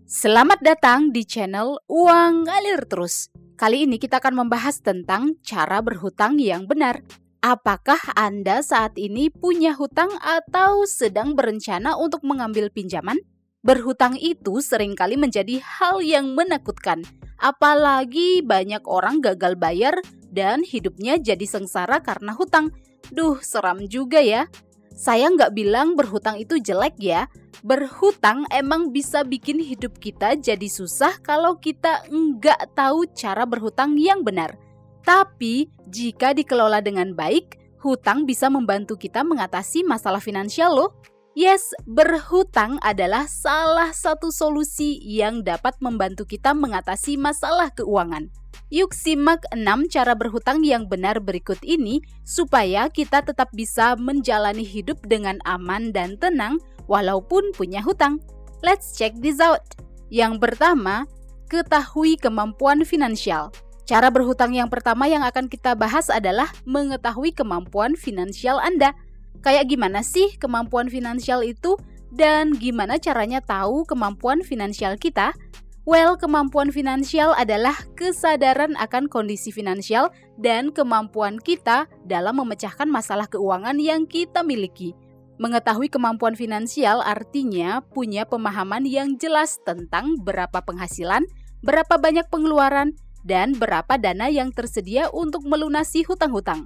Selamat datang di channel Uang Ngalir Terus. Kali ini kita akan membahas tentang cara berhutang yang benar. Apakah Anda saat ini punya hutang atau sedang berencana untuk mengambil pinjaman? Berhutang itu seringkali menjadi hal yang menakutkan. Apalagi banyak orang gagal bayar dan hidupnya jadi sengsara karena hutang. Duh, seram juga ya. Saya nggak bilang berhutang itu jelek ya. Berhutang emang bisa bikin hidup kita jadi susah kalau kita nggak tahu cara berhutang yang benar. Tapi jika dikelola dengan baik, hutang bisa membantu kita mengatasi masalah finansial loh. Yes, berhutang adalah salah satu solusi yang dapat membantu kita mengatasi masalah keuangan. Yuk simak 6 cara berhutang yang benar berikut ini supaya kita tetap bisa menjalani hidup dengan aman dan tenang walaupun punya hutang. Let's check this out. Yang pertama, ketahui kemampuan finansial. Cara berhutang yang pertama yang akan kita bahas adalah mengetahui kemampuan finansial Anda. Kayak gimana sih kemampuan finansial itu dan gimana caranya tahu kemampuan finansial kita? Well, kemampuan finansial adalah kesadaran akan kondisi finansial dan kemampuan kita dalam memecahkan masalah keuangan yang kita miliki. Mengetahui kemampuan finansial artinya punya pemahaman yang jelas tentang berapa penghasilan, berapa banyak pengeluaran, dan berapa dana yang tersedia untuk melunasi hutang-hutang.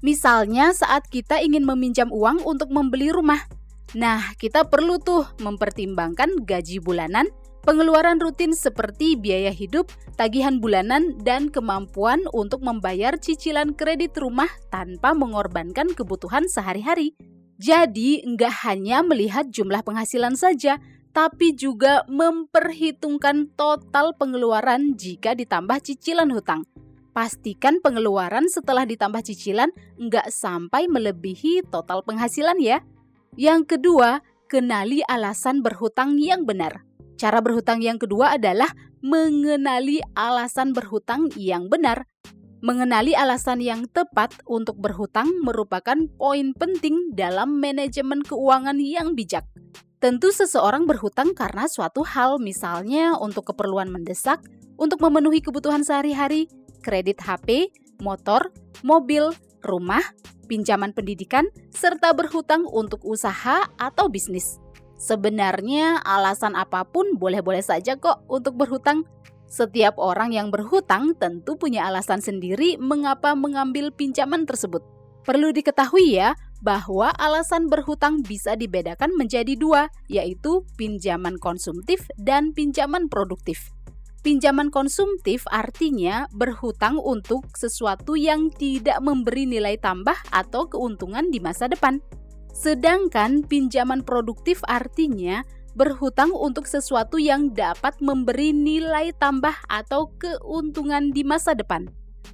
Misalnya saat kita ingin meminjam uang untuk membeli rumah. Nah, kita perlu tuh mempertimbangkan gaji bulanan, pengeluaran rutin seperti biaya hidup, tagihan bulanan, dan kemampuan untuk membayar cicilan kredit rumah tanpa mengorbankan kebutuhan sehari-hari. Jadi, nggak hanya melihat jumlah penghasilan saja, tapi juga memperhitungkan total pengeluaran jika ditambah cicilan hutang. Pastikan pengeluaran setelah ditambah cicilan nggak sampai melebihi total penghasilan ya. Yang kedua, kenali alasan berhutang yang benar. Cara berhutang yang kedua adalah mengenali alasan berhutang yang benar. Mengenali alasan yang tepat untuk berhutang merupakan poin penting dalam manajemen keuangan yang bijak. Tentu seseorang berhutang karena suatu hal, misalnya untuk keperluan mendesak, untuk memenuhi kebutuhan sehari-hari, kredit HP, motor, mobil, rumah, pinjaman pendidikan, serta berhutang untuk usaha atau bisnis. Sebenarnya alasan apapun boleh-boleh saja kok untuk berhutang. Setiap orang yang berhutang tentu punya alasan sendiri mengapa mengambil pinjaman tersebut. Perlu diketahui ya, bahwa alasan berhutang bisa dibedakan menjadi dua, yaitu pinjaman konsumtif dan pinjaman produktif. Pinjaman konsumtif artinya berhutang untuk sesuatu yang tidak memberi nilai tambah atau keuntungan di masa depan. Sedangkan pinjaman produktif artinya berhutang untuk sesuatu yang dapat memberi nilai tambah atau keuntungan di masa depan.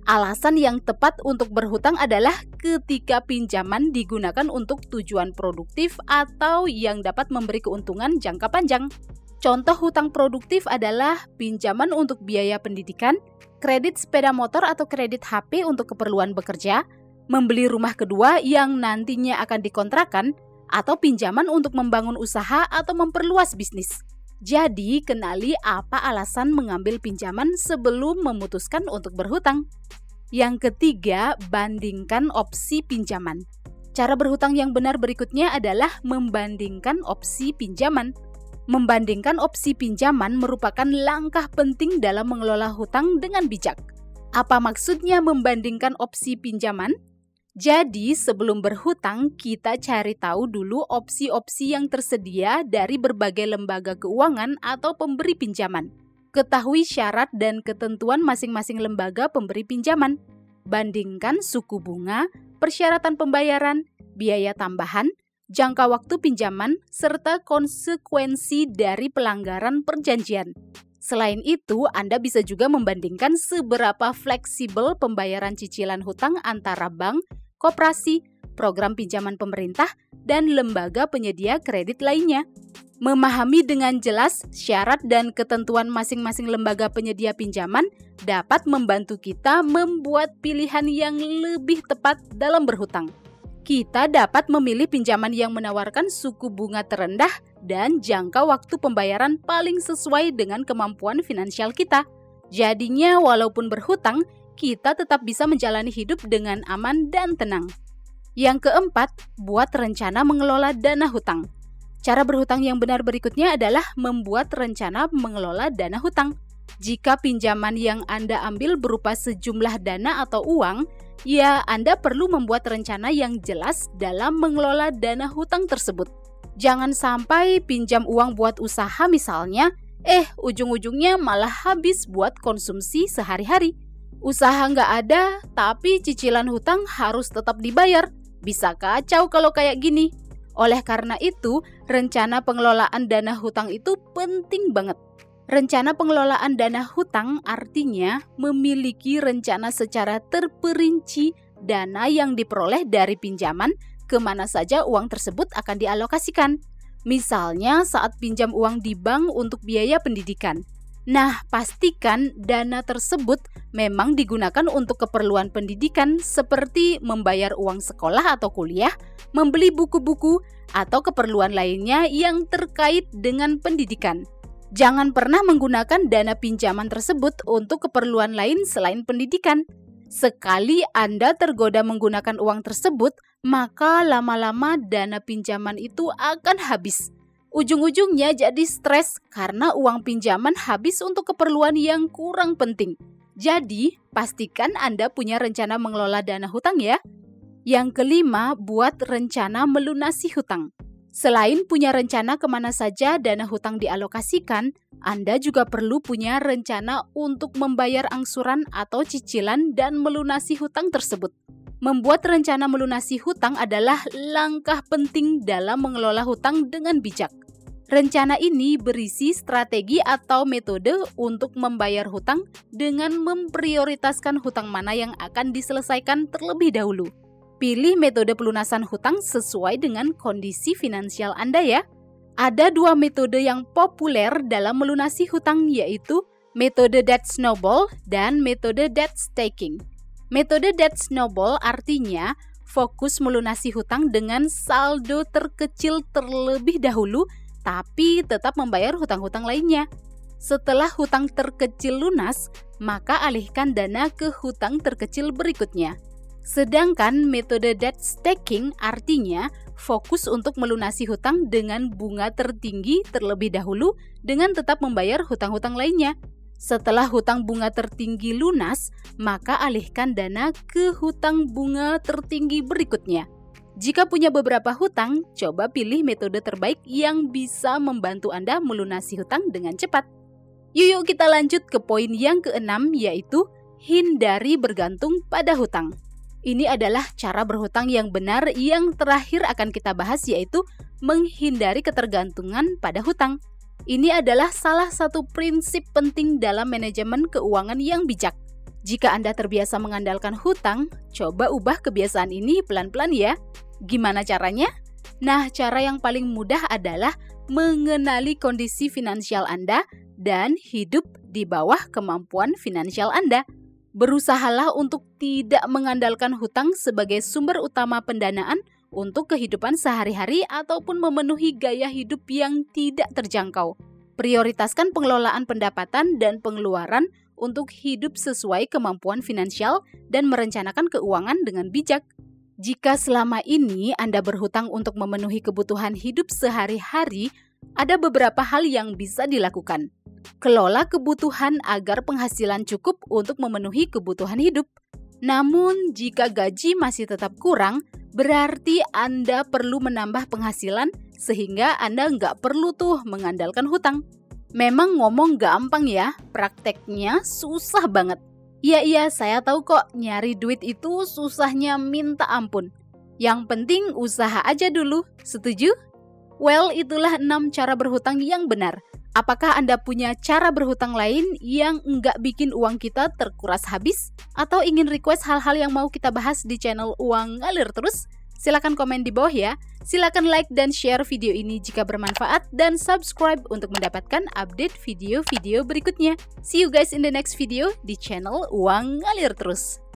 Alasan yang tepat untuk berhutang adalah ketika pinjaman digunakan untuk tujuan produktif atau yang dapat memberi keuntungan jangka panjang. Contoh hutang produktif adalah pinjaman untuk biaya pendidikan, kredit sepeda motor atau kredit HP untuk keperluan bekerja, membeli rumah kedua yang nantinya akan dikontrakkan, atau pinjaman untuk membangun usaha atau memperluas bisnis. Jadi, kenali apa alasan mengambil pinjaman sebelum memutuskan untuk berhutang. Yang ketiga, bandingkan opsi pinjaman. Cara berhutang yang benar berikutnya adalah membandingkan opsi pinjaman. Membandingkan opsi pinjaman merupakan langkah penting dalam mengelola hutang dengan bijak. Apa maksudnya membandingkan opsi pinjaman? Jadi, sebelum berhutang, kita cari tahu dulu opsi-opsi yang tersedia dari berbagai lembaga keuangan atau pemberi pinjaman. Ketahui syarat dan ketentuan masing-masing lembaga pemberi pinjaman. Bandingkan suku bunga, persyaratan pembayaran, biaya tambahan, jangka waktu pinjaman, serta konsekuensi dari pelanggaran perjanjian. Selain itu, Anda bisa juga membandingkan seberapa fleksibel pembayaran cicilan hutang antara bank, koperasi, program pinjaman pemerintah, dan lembaga penyedia kredit lainnya. Memahami dengan jelas syarat dan ketentuan masing-masing lembaga penyedia pinjaman dapat membantu kita membuat pilihan yang lebih tepat dalam berhutang. Kita dapat memilih pinjaman yang menawarkan suku bunga terendah dan jangka waktu pembayaran paling sesuai dengan kemampuan finansial kita. Jadinya walaupun berhutang, kita tetap bisa menjalani hidup dengan aman dan tenang. Yang keempat, buat rencana mengelola dana hutang. Cara berhutang yang benar berikutnya adalah membuat rencana mengelola dana hutang. Jika pinjaman yang Anda ambil berupa sejumlah dana atau uang, ya Anda perlu membuat rencana yang jelas dalam mengelola dana hutang tersebut. Jangan sampai pinjam uang buat usaha misalnya, ujung-ujungnya malah habis buat konsumsi sehari-hari. Usaha nggak ada, tapi cicilan hutang harus tetap dibayar. Bisa kacau kalau kayak gini. Oleh karena itu, rencana pengelolaan dana hutang itu penting banget. Rencana pengelolaan dana hutang artinya memiliki rencana secara terperinci dana yang diperoleh dari pinjaman kemana saja uang tersebut akan dialokasikan. Misalnya saat pinjam uang di bank untuk biaya pendidikan. Nah, pastikan dana tersebut memang digunakan untuk keperluan pendidikan seperti membayar uang sekolah atau kuliah, membeli buku-buku, atau keperluan lainnya yang terkait dengan pendidikan. Jangan pernah menggunakan dana pinjaman tersebut untuk keperluan lain selain pendidikan. Sekali Anda tergoda menggunakan uang tersebut, maka lama-lama dana pinjaman itu akan habis. Ujung-ujungnya jadi stres karena uang pinjaman habis untuk keperluan yang kurang penting. Jadi, pastikan Anda punya rencana mengelola dana hutang ya. Yang kelima, buat rencana melunasi hutang. Selain punya rencana kemana saja dana hutang dialokasikan, Anda juga perlu punya rencana untuk membayar angsuran atau cicilan dan melunasi hutang tersebut. Membuat rencana melunasi hutang adalah langkah penting dalam mengelola hutang dengan bijak. Rencana ini berisi strategi atau metode untuk membayar hutang dengan memprioritaskan hutang mana yang akan diselesaikan terlebih dahulu. Pilih metode pelunasan hutang sesuai dengan kondisi finansial Anda ya. Ada dua metode yang populer dalam melunasi hutang yaitu metode debt snowball dan metode debt stacking. Metode debt snowball artinya fokus melunasi hutang dengan saldo terkecil terlebih dahulu tapi tetap membayar hutang-hutang lainnya. Setelah hutang terkecil lunas, maka alihkan dana ke hutang terkecil berikutnya. Sedangkan metode debt stacking artinya fokus untuk melunasi hutang dengan bunga tertinggi terlebih dahulu dengan tetap membayar hutang-hutang lainnya. Setelah hutang bunga tertinggi lunas, maka alihkan dana ke hutang bunga tertinggi berikutnya. Jika punya beberapa hutang, coba pilih metode terbaik yang bisa membantu Anda melunasi hutang dengan cepat. Yuk kita lanjut ke poin yang keenam yaitu hindari bergantung pada hutang. Ini adalah cara berhutang yang benar yang terakhir akan kita bahas yaitu menghindari ketergantungan pada hutang. Ini adalah salah satu prinsip penting dalam manajemen keuangan yang bijak. Jika Anda terbiasa mengandalkan hutang, coba ubah kebiasaan ini pelan-pelan ya. Gimana caranya? Nah, cara yang paling mudah adalah mengenali kondisi finansial Anda dan hidup di bawah kemampuan finansial Anda. Berusahalah untuk tidak mengandalkan hutang sebagai sumber utama pendanaan untuk kehidupan sehari-hari ataupun memenuhi gaya hidup yang tidak terjangkau. Prioritaskan pengelolaan pendapatan dan pengeluaran untuk hidup sesuai kemampuan finansial dan merencanakan keuangan dengan bijak. Jika selama ini Anda berhutang untuk memenuhi kebutuhan hidup sehari-hari, ada beberapa hal yang bisa dilakukan. Kelola kebutuhan agar penghasilan cukup untuk memenuhi kebutuhan hidup. Namun, jika gaji masih tetap kurang, berarti Anda perlu menambah penghasilan sehingga Anda nggak perlu tuh mengandalkan hutang. Memang ngomong gampang ya, prakteknya susah banget. Iya, saya tahu kok nyari duit itu susahnya minta ampun. Yang penting usaha aja dulu, setuju? Well, itulah 6 cara berhutang yang benar. Apakah Anda punya cara berhutang lain yang nggak bikin uang kita terkuras habis? Atau ingin request hal-hal yang mau kita bahas di channel Uang Ngalir Terus? Silakan komen di bawah ya. Silakan like dan share video ini jika bermanfaat dan subscribe untuk mendapatkan update video-video berikutnya. See you guys in the next video di channel Uang Ngalir Terus.